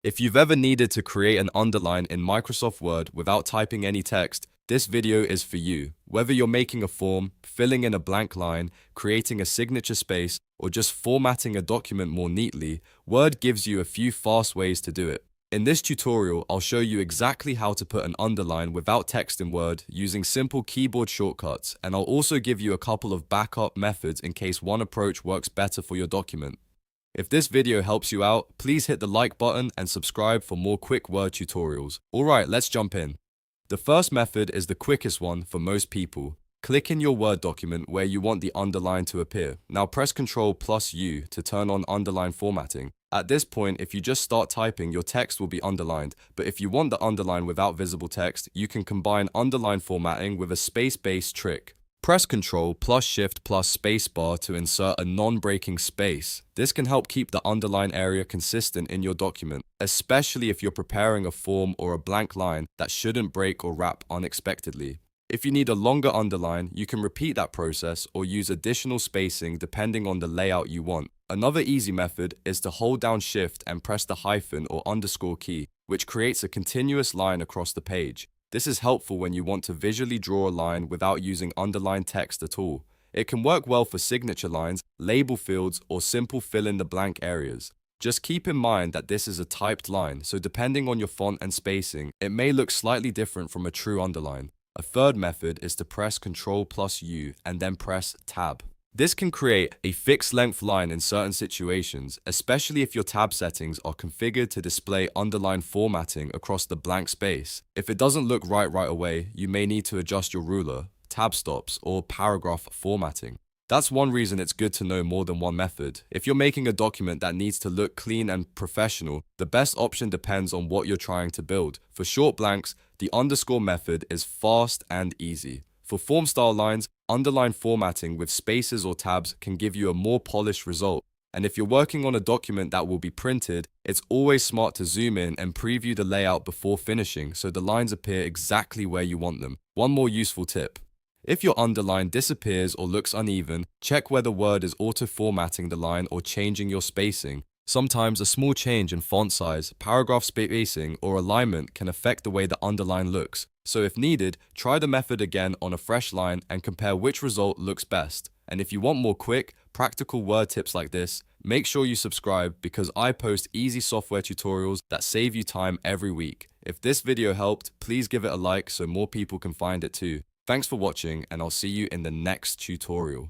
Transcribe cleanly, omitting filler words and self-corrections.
If you've ever needed to create an underline in Microsoft Word without typing any text, this video is for you. Whether you're making a form, filling in a blank line, creating a signature space, or just formatting a document more neatly, Word gives you a few fast ways to do it. In this tutorial, I'll show you exactly how to put an underline without text in Word using simple keyboard shortcuts, and I'll also give you a couple of backup methods in case one approach works better for your document. If this video helps you out, please hit the like button and subscribe for more quick Word tutorials. Alright, let's jump in. The first method is the quickest one for most people. Click in your Word document where you want the underline to appear. Now press Ctrl+U to turn on underline formatting. At this point, if you just start typing, your text will be underlined, but if you want the underline without visible text, you can combine underline formatting with a space-based trick. Press Ctrl+Shift+Spacebar to insert a non-breaking space. This can help keep the underline area consistent in your document, especially if you're preparing a form or a blank line that shouldn't break or wrap unexpectedly. If you need a longer underline, you can repeat that process or use additional spacing depending on the layout you want. Another easy method is to hold down Shift and press the hyphen or underscore key, which creates a continuous line across the page. This is helpful when you want to visually draw a line without using underlined text at all. It can work well for signature lines, label fields, or simple fill-in-the-blank areas. Just keep in mind that this is a typed line, so depending on your font and spacing, it may look slightly different from a true underline. A third method is to press Ctrl+U and then press Tab. This can create a fixed length line in certain situations, especially if your tab settings are configured to display underline formatting across the blank space. If it doesn't look right away, you may need to adjust your ruler, tab stops, or paragraph formatting. That's one reason it's good to know more than one method. If you're making a document that needs to look clean and professional, the best option depends on what you're trying to build. For short blanks, the underscore method is fast and easy. For form-style lines, underline formatting with spaces or tabs can give you a more polished result. And if you're working on a document that will be printed, it's always smart to zoom in and preview the layout before finishing so the lines appear exactly where you want them. One more useful tip. If your underline disappears or looks uneven, check whether Word is auto-formatting the line or changing your spacing. Sometimes a small change in font size, paragraph spacing, or alignment can affect the way the underline looks. So if needed, try the method again on a fresh line and compare which result looks best. And if you want more quick, practical Word tips like this, make sure you subscribe because I post easy software tutorials that save you time every week. If this video helped, please give it a like so more people can find it too. Thanks for watching, and I'll see you in the next tutorial.